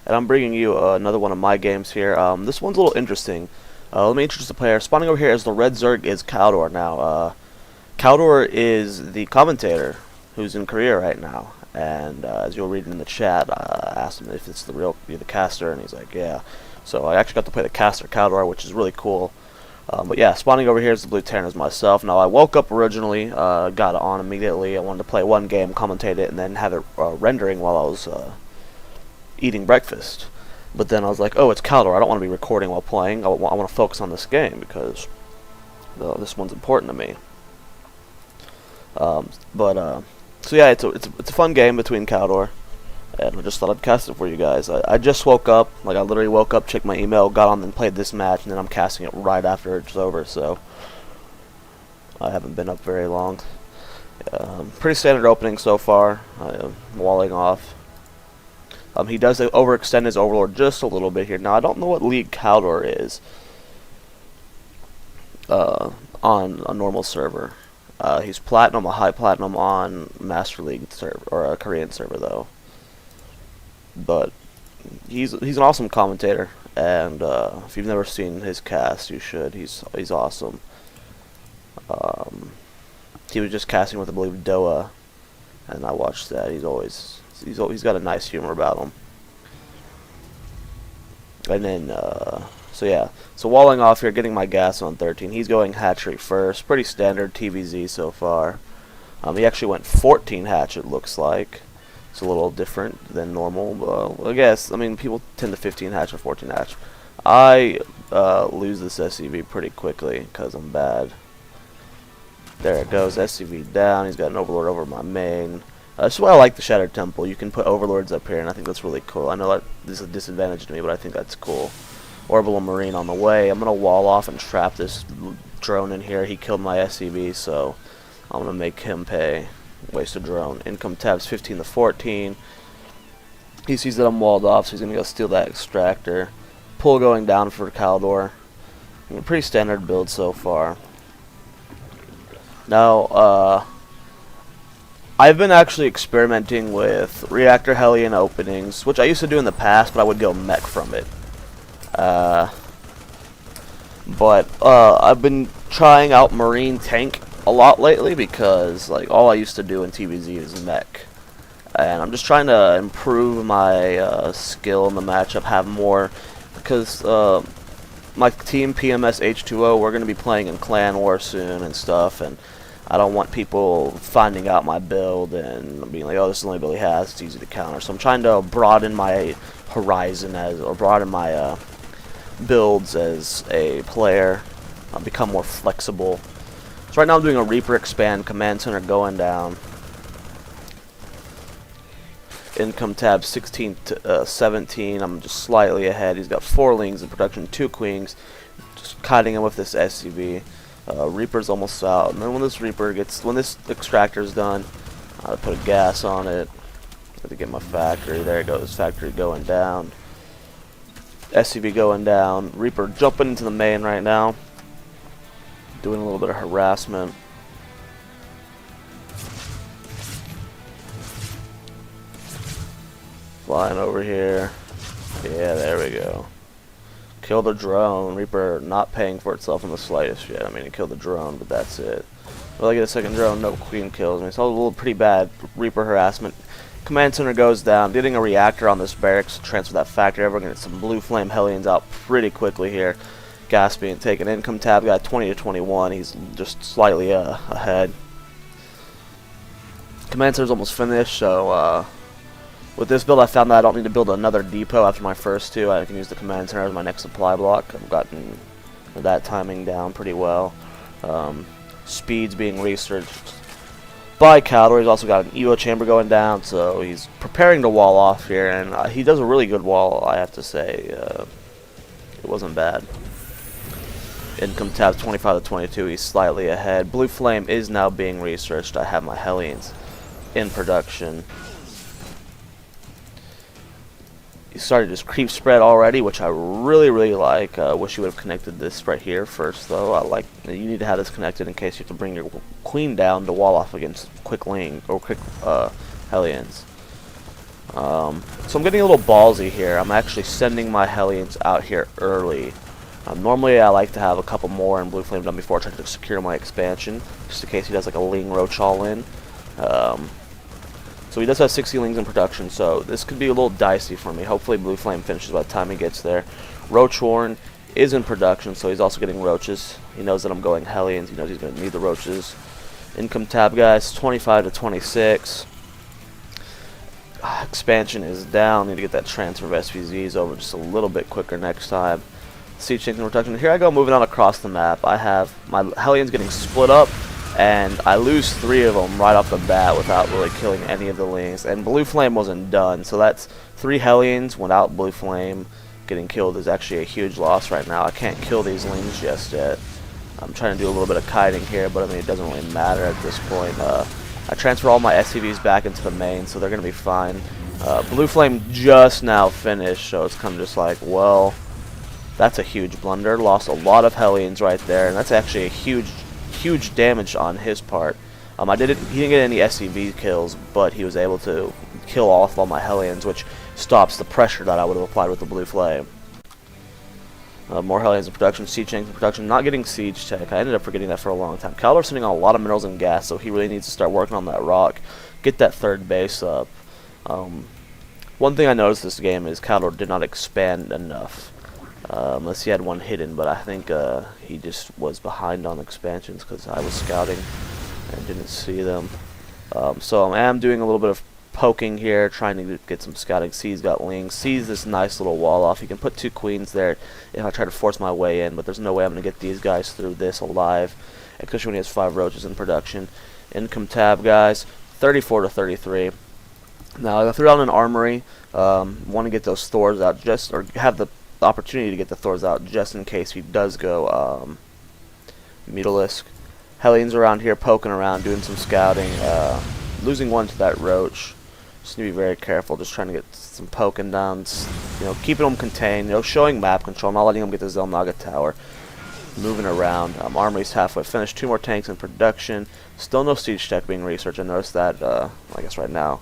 and I'm bringing you another one of my games here. This one's a little interesting. Let me introduce the player. Spawning over here as the Red Zerg is Khaldor. Now, Khaldor is the commentator who's in Korea right now, and as you'll read in the chat, I asked him if it's the caster, and he's like, yeah. So I actually got to play the caster Khaldor, which is really cool. But yeah, spawning over here is the Blue Terran as myself. Now I woke up originally, got on immediately. I wanted to play one game, commentate it, and then have it rendering while I was eating breakfast. But then I was like, oh, it's Khaldor. I don't want to be recording while playing. I want to focus on this game because this one's important to me. So yeah, it's a fun game between Khaldor, and I just thought I'd cast it for you guys. I just woke up, like I literally woke up, checked my email, got on and played this match, and then I'm casting it right after it's over, so I haven't been up very long. Pretty standard opening so far, walling off. He does overextend his Overlord just a little bit here. Now I don't know what League Khaldor is on a normal server. He's Platinum, a high Platinum on Master League server, or a Korean server though. But he's an awesome commentator, and if you've never seen his cast, you should. He's awesome. He was just casting with, I believe, Zoia, and I watched that. He's got a nice humor about him. And then so yeah, so walling off here, getting my gas on 13. He's going hatchery first, pretty standard TVZ so far. He actually went 14 hatch, it looks like. It's a little different than normal. I guess, I mean, people tend to 15 hatch or 14 hatch. I lose this SCV pretty quickly because I'm bad. There it goes, SCV down. He's got an Overlord over my main. That's why I like the Shattered Temple. You can put Overlords up here, and I think that's really cool. I know that this is a disadvantage to me, but I think that's cool. Orbital Marine on the way. I'm going to wall off and trap this drone in here. He killed my SCV, so I'm going to make him pay. Waste a drone. Income tabs 15 to 14. He sees that I'm walled off, so he's going to go steal that extractor. Pull going down for Khaldor. Pretty standard build so far. Now, I've been actually experimenting with reactor Hellion openings, which I used to do in the past, but I would go mech from it. I've been trying out Marine Tank a lot lately because like all I used to do in TVZ is mech, and I'm just trying to improve my skill in the matchup, have more, because my team PMS H2O, we're going to be playing in Clan War soon and stuff, and I don't want people finding out my build and being like, oh, this is the only build he has, it's easy to counter. So I'm trying to broaden my horizon or broaden my builds as a player, become more flexible. So right now I'm doing a Reaper expand, command center going down. Income tab 16 to 17. I'm just slightly ahead. He's got 4 lings in production, 2 queens. Just kiting him with this SCV. Reaper's almost out. And then when this extractor's done, I'll put a gas on it. Have to get my factory. There it goes. Factory going down. SCV going down. Reaper jumping into the main right now. Doing a little bit of harassment. Flying over here. Yeah, there we go. Kill the drone. Reaper not paying for itself in the slightest yet. I mean, he killed the drone, but that's it. Will I get a second drone? No, queen kills me. So a little pretty bad Reaper harassment. Command center goes down. Getting a reactor on this barracks to transfer that factory. We're going to get some blue flame Hellions out pretty quickly here. Gas being taken. Income tab got 20 to 21. He's just slightly ahead. Command center's almost finished, so with this build I found that I don't need to build another depot after my first 2. I can use the command center as my next supply block. I've gotten that timing down pretty well. Speed's being researched by Khaldor. He's also got an Evo chamber going down, so he's preparing to wall off here, and he does a really good wall, I have to say. It wasn't bad. Income tab 25 to 22. He's slightly ahead. Blue flame is now being researched. I have my Hellions in production. He started his creep spread already, which I really like. Wish you would have connected this right here first, though. You need to have this connected in case you have to bring your queen down to wall off against quick ling or quick Hellions. So I'm getting a little ballsy here. I'm actually sending my Hellions out here early. Normally I like to have a couple more in Blue Flame done before I try to secure my expansion, just in case he does like a Ling Roach all in. So he does have 60 Lings in production, so this could be a little dicey for me. Hopefully Blue Flame finishes by the time he gets there. Roach Horn is in production, so he's also getting roaches. He knows that I'm going Hellions. He knows he's going to need the roaches. Income tab, guys, 25 to 26. Expansion is down. Need to get that transfer of SPZs over just a little bit quicker next time. Siege tanks in production. Here I go, moving on across the map. I have my Hellions getting split up, and I lose 3 of them right off the bat without really killing any of the Lings. And Blue Flame wasn't done, so that's 3 Hellions without Blue Flame getting killed is actually a huge loss right now. I can't kill these Lings just yet. I'm trying to do a little bit of kiting here, but I mean it doesn't really matter at this point. I transfer all my SCVs back into the main, so they're going to be fine. Blue Flame just now finished, so it's kind of just like, well, that's a huge blunder. Lost a lot of Hellions right there, and that's actually a huge damage on his part. He didn't get any SCV kills, but he was able to kill off all my Hellions, which stops the pressure that I would have applied with the Blue Flame. More Hellions in production, Siege tanks in production. Not getting Siege tech. I ended up forgetting that for a long time. Khaldor's sitting on a lot of minerals and gas, so he really needs to start working on that rock. Get that 3rd base up. One thing I noticed this game is Khaldor did not expand enough. Unless he had one hidden, but I think he just was behind on expansions because I was scouting and didn't see them. So I am doing a little bit of poking here, trying to get some scouting. C's got Lings. C's this nice little wall off. You can put 2 queens there if I try to force my way in, but there's no way I'm going to get these guys through this alive, especially when he has 5 roaches in production. Income tab, guys, 34 to 33. Now I threw out an armory. Want to get those Thors out or have the opportunity to get the Thors out just in case he does go Mutalisk. Hellions around here poking around, doing some scouting. Losing 1 to that roach. Just need to be very careful, just trying to get some poking down, keeping them contained, showing map control, not letting them get the Zelnaga tower. Moving around. Armory's halfway finished. 2 more tanks in production. Still no siege tech being researched. I noticed that, I guess right now.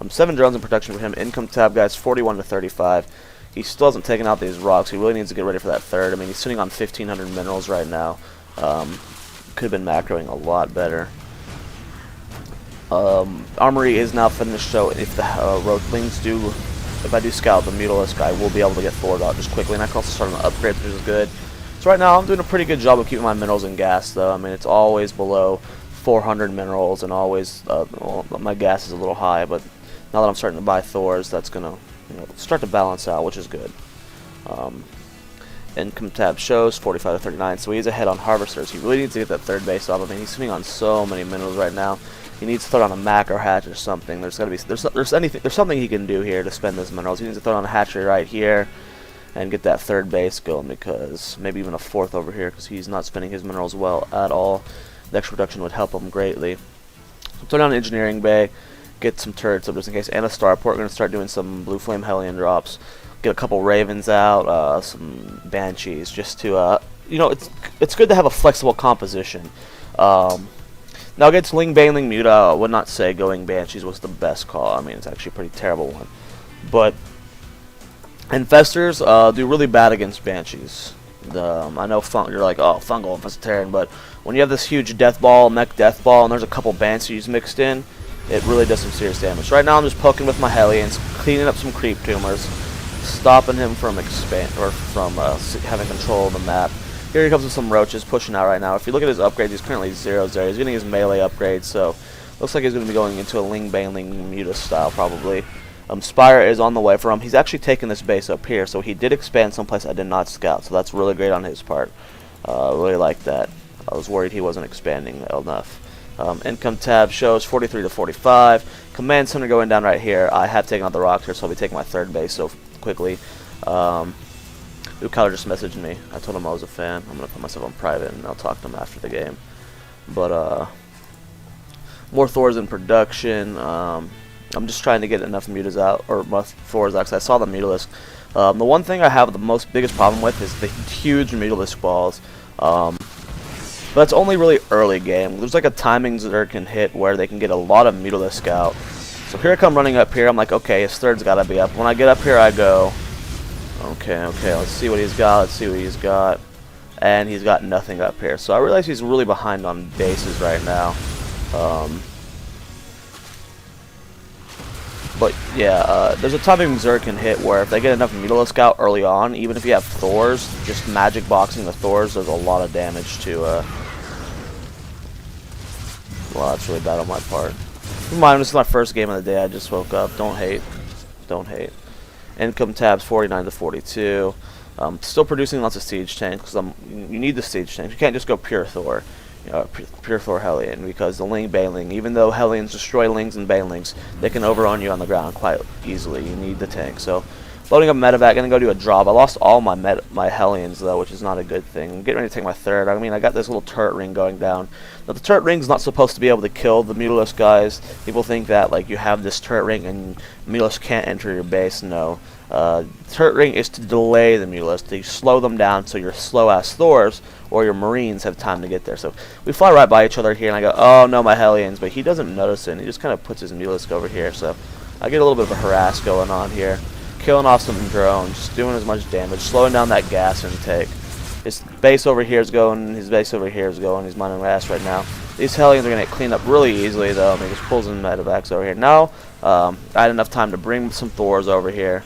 7 drones in production for him. Income tab, guys, 41 to 35. He still hasn't taken out these rocks. He really needs to get ready for that 3rd. I mean, he's sitting on 1,500 minerals right now. Could have been macroing a lot better. Armory is now finished, so if the Roachlings if I do scout the Mutalisk, I will be able to get Thor out just quickly, and I can also start on the upgrades, which is good. So right now, I'm doing a pretty good job of keeping my minerals and gas, though. I mean, it's always below 400 minerals, and always, well, my gas is a little high, but now that I'm starting to buy Thors, that's going to start to balance out, which is good. Income tab shows 45 to 39, so he's ahead on harvesters. He really needs to get that 3rd base up. I mean, he's sitting on so many minerals right now. He needs to throw on a macro hatch or something. There's something he can do here to spend those minerals. He needs to throw on a hatchery right here and get that 3rd base going, because maybe even a 4th over here, because he's not spending his minerals well at all. The extra production would help him greatly. So throw down an engineering bay, get some turrets up just in case, and a starport. We're going to start doing some Blue Flame Hellion drops. Get a couple Ravens out, some Banshees, just to, it's good to have a flexible composition. Now against Ling Baneling Muta, I would not say going Banshees was the best call. I mean, it's actually a pretty terrible one. But Infestors do really bad against Banshees. I know you're like, oh, Fungal Infestarian, but when you have this huge Death Ball, Mech Death Ball, and there's a couple Banshees mixed in, it really does some serious damage. Right now I'm just poking with my Hellions, cleaning up some creep tumors, stopping him from having control of the map. Here he comes with some roaches pushing out right now. If you look at his upgrades, he's currently 0-0. He's getting his melee upgrade, so looks like he's going to be going into a Ling Baneling Muta style probably. Spire is on the way for him. He's actually taking this base up here, so he did expand someplace I did not scout, so that's really great on his part. Really like that. I was worried he wasn't expanding enough. Income tab shows 43 to 45. Command center going down right here. I have taken out the rocks here, so I'll be taking my 3rd base so quickly. Khaldor just messaged me. I told him I was a fan. I'm going to put myself on private, and I'll talk to him after the game. But, more Thors in production. I'm just trying to get enough Mutas out, or more Thors out, because I saw the Mutalisk. The one thing I have the biggest problem with is the huge Mutalisk balls. But it's only really early game. There's like a timing Zerg can hit where they can get a lot of Mutalisk out. So here I come running up here. I'm like, okay, his third's got to be up. When I get up here, I go, okay, let's see what he's got. And he's got nothing up here. So I realize he's really behind on bases right now. But yeah, there's a timing Zerg can hit where if they get enough Mutalisk out early on, even if you have Thors, just magic boxing the Thors does a lot of damage to. Well, that's really bad on my part. Never mind, this is my first game of the day. I just woke up. Don't hate. Income tabs 49 to 42. Still producing lots of siege tanks because you need the siege tanks. You can't just go pure Thor. Pure Thor Hellion, because the Ling Baneling, even though Hellions destroy Lings and Banelings, they can overrun you on the ground quite easily. You need the tank. So, loading up medevac, gonna go do a drop. I lost all my Hellions though, which is not a good thing. I'm getting ready to take my third. I mean, I got this little turret ring going down. Now, the turret ring's not supposed to be able to kill the Mutalisk guys. People think that like you have this turret ring and Mutalisk can't enter your base. No. Turret ring is to delay the Mutalisk, to slow them down so your slow-ass Thors or your Marines have time to get there. So we fly right by each other here, and I go, oh no, my Hellions, but he doesn't notice it, and he just kind of puts his Mutalisk over here. So I get a little bit of a harass going on here, killing off some drones, just doing as much damage, slowing down that gas intake. His base over here is going, he's mining gas right now. These Hellions are going to get cleaned up really easily, though. I mean, just pulls in medevacs over here. Now, I had enough time to bring some Thors over here.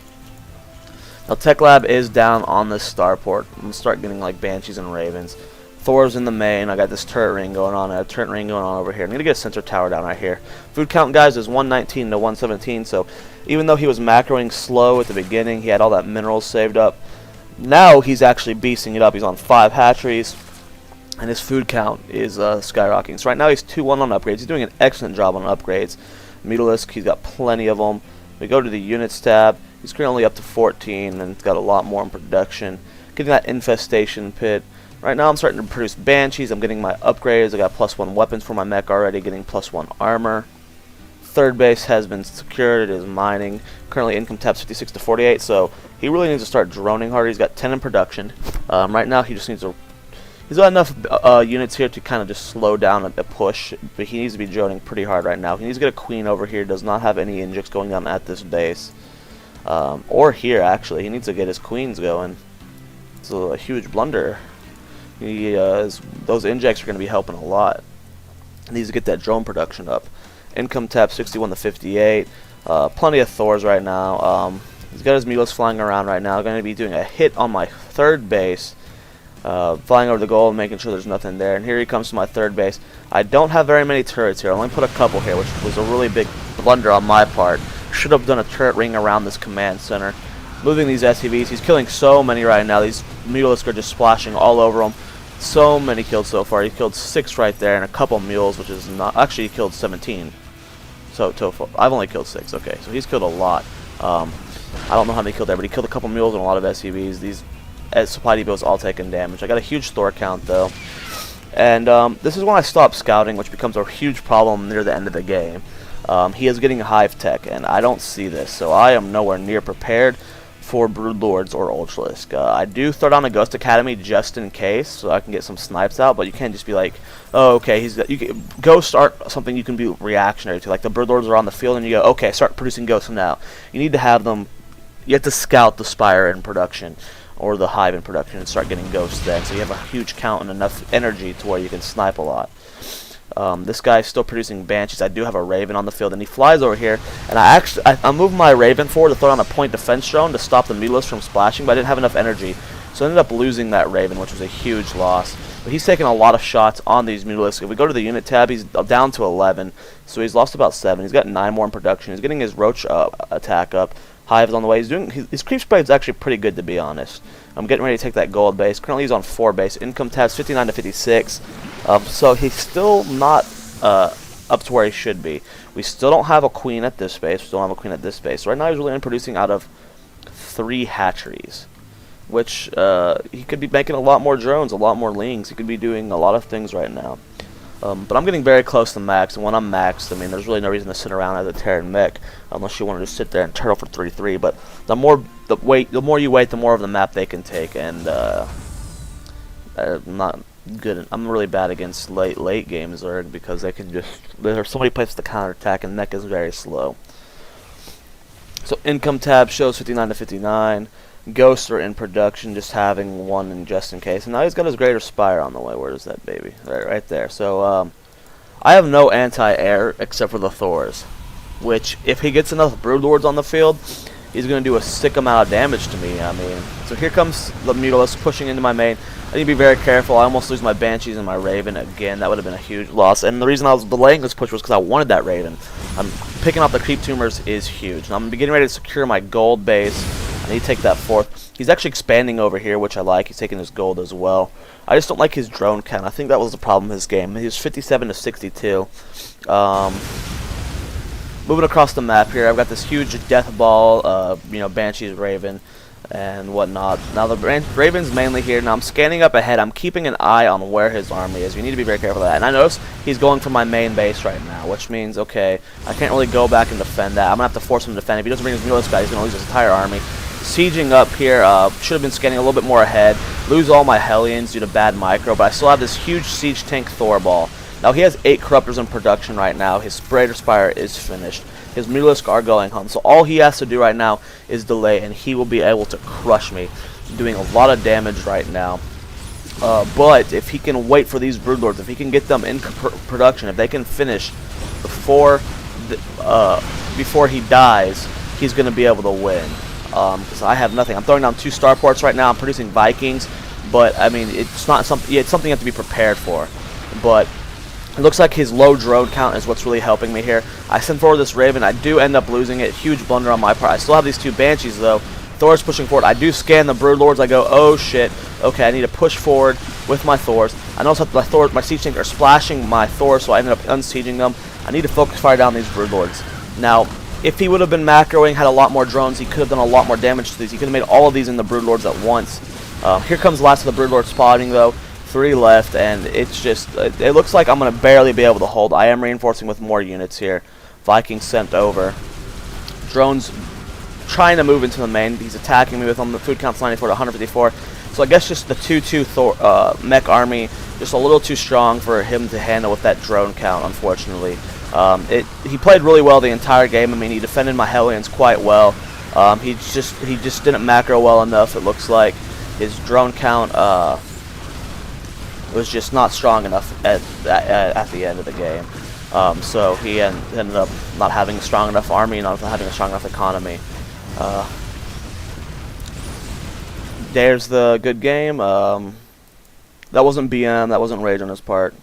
Now, Tech Lab is down on this starport. I'm going to start getting, like, Banshees and Ravens. Thor's in the main. I got this turret ring going on. I have a turret ring going on over here. I'm going to get a sensor tower down right here. Food count, guys, is 119 to 117. So, even though he was macroing slow at the beginning, he had all that minerals saved up. Now, he's actually beasting it up. He's on 5 hatcheries. And his food count is skyrocketing. So, right now, he's 2-1 on upgrades. He's doing an excellent job on upgrades. Mutalisk, he's got plenty of them. We go to the units tab. He's currently up to 14, and it's got a lot more in production. Getting that infestation pit. Right now I'm starting to produce Banshees. I'm getting my upgrades. I got +1 weapons for my mech already, getting +1 armor. Third base has been secured. It is mining. Currently income tabs 56 to 48, so he really needs to start droning harder. He's got 10 in production. Right now he just needs to... He's got enough units here to kind of just slow down a push, but he needs to be droning pretty hard right now. He needs to get a queen over here. Does not have any injects going on at this base. Or here, actually. He needs to get his queens going. It's a huge blunder. Those injects are going to be helping a lot. He needs to get that drone production up. Income tab 61 to 58. Plenty of Thors right now. He's got his Mutalisk flying around right now. Going to be doing a hit on my third base. Flying over the goal and making sure there's nothing there. And here he comes to my third base. I don't have very many turrets here. I only put a couple here, which was a really big blunder on my part. Should have done a turret ring around this command center. Moving these SCVs. He's killing so many right now. These Mutalisk are just splashing all over him. So many kills so far. He killed 6 right there and a couple mules, which is not... Actually, he killed 17. So, I've only killed 6. Okay, so he's killed a lot. I don't know how many he killed there, but he killed a couple mules and a lot of SCVs. These supply depots all taking damage. I got a huge Thor count, though. And this is when I stopped scouting, which becomes a huge problem near the end of the game. He is getting hive tech, and I don't see this, so I am nowhere near prepared for Broodlords or Ultralisk. I do throw down a Ghost Academy just in case, so I can get some snipes out, but you can't just be like, oh, okay, ghosts aren't something you can be reactionary to. Like, the Broodlords are on the field, and you go, okay, start producing ghosts now. You need to have them, you have to scout the Spire in production, or the Hive in production, and start getting ghosts then, so you have a huge count and enough energy to where you can snipe a lot. This guy's still producing Banshees. I do have a Raven on the field, and he flies over here. And I moved my Raven forward to throw on a point defense drone to stop the Mutalisk from splashing, but I didn't have enough energy. So I ended up losing that Raven, which was a huge loss. But he's taking a lot of shots on these Mutalisk. If we go to the unit tab, he's down to 11. So he's lost about 7. He's got 9 more in production. He's getting his Roach attack up. Hive's on the way. His creep spray is actually pretty good, to be honest. I'm getting ready to take that gold base. Currently he's on 4 base. Income tabs 59 to 56. So he's still not up to where he should be. We still don't have a queen at this base. We still don't have a queen at this base. So right now he's really producing out of 3 hatcheries, which he could be making a lot more drones, a lot more lings. He could be doing a lot of things right now. But I'm getting very close to max, and when I'm maxed, I mean, there's really no reason to sit around as a Terran mech unless you want to just sit there and turtle for 3-3. But the more you wait, the more of the map they can take, and I'm not good. I'm really bad against late game Zerg because they can just there's so many places to counterattack, and mech is very slow. So income tab shows 59 to 59. Ghosts are in production, just having one in just in case. And now he's got his Greater Spire on the way. Where is that baby? Right there. So I have no anti-air except for the Thors, which if he gets enough Broodlords on the field, he's going to do a sick amount of damage to me. I mean, so here comes the Mutalisk pushing into my main. I need to be very careful. I almost lose my Banshees and my Raven again. That would have been a huge loss. And the reason I was delaying this push was because I wanted that Raven. Picking off the creep tumors is huge. Now I'm getting ready to secure my gold base. I need to take that fourth. He's actually expanding over here, which I like. He's taking his gold as well. I just don't like his drone count. I think that was the problem in his game. He was 57 to 62. Moving across the map here, I've got this huge death ball, Banshee's Raven and whatnot. Now the Raven's mainly here. Now I'm scanning up ahead. I'm keeping an eye on where his army is. You need to be very careful of that. And I notice he's going for my main base right now, which means, okay, I can't really go back and defend that. I'm going to have to force him to defend. If he doesn't bring his Mutalisk guy, he's going to lose his entire army. Sieging up here, should have been scanning a little bit more ahead. Lose all my Hellions due to bad micro, but I still have this huge siege tank Thor ball. Now he has 8 Corruptors in production right now. His Greater Spire is finished. His Mutalisk are going home. So all he has to do right now is delay, and he will be able to crush me, doing a lot of damage right now. But if he can wait for these Broodlords, if he can get them in production, if they can finish before he dies, he's going to be able to win. Because I have nothing. I'm throwing down 2 starports right now. I'm producing Vikings, but I mean it's not something. It's something you have to be prepared for. But it looks like his low drone count is what's really helping me here. I send forward this Raven. I do end up losing it. Huge blunder on my part. I still have these 2 Banshees though. Thor's pushing forward. I do scan the Broodlords. I go, oh shit. Okay, I need to push forward with my Thors. I notice that my Siege Tank are splashing my Thor, so I ended up unsieging them. I need to focus fire down these Broodlords. Now, if he would have been macroing, had a lot more drones, he could have done a lot more damage to these. He could have made all of these in the Broodlords at once. Here comes the last of the Broodlords spawning though. 3 left, and it's just, it looks like I'm going to barely be able to hold. I am reinforcing with more units here. Vikings sent over. Drones trying to move into the main. He's attacking me with the food count's 94 to 154. So I guess just the 2-2 mech army, just a little too strong for him to handle with that drone count, unfortunately. He played really well the entire game. I mean, he defended my Hellions quite well. He just didn't macro well enough, it looks like. His drone count was just not strong enough at the end of the game. So he ended up not having a strong enough army, not having a strong enough economy. There's the good game. That wasn't BM, that wasn't rage on his part.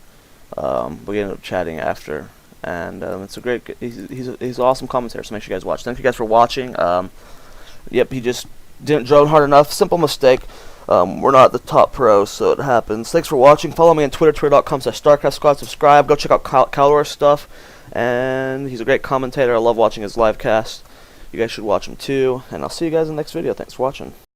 We ended up chatting after, and it's a great. He's an awesome commentator. So make sure you guys watch. Thank you guys for watching. Yep, he just didn't drone hard enough. Simple mistake. We're not the top pros, so it happens. Thanks for watching. Follow me on Twitter, twitter.com/Starcraftsquad. Subscribe. Go check out Khaldor stuff. And he's a great commentator. I love watching his live cast. You guys should watch him too. And I'll see you guys in the next video. Thanks for watching.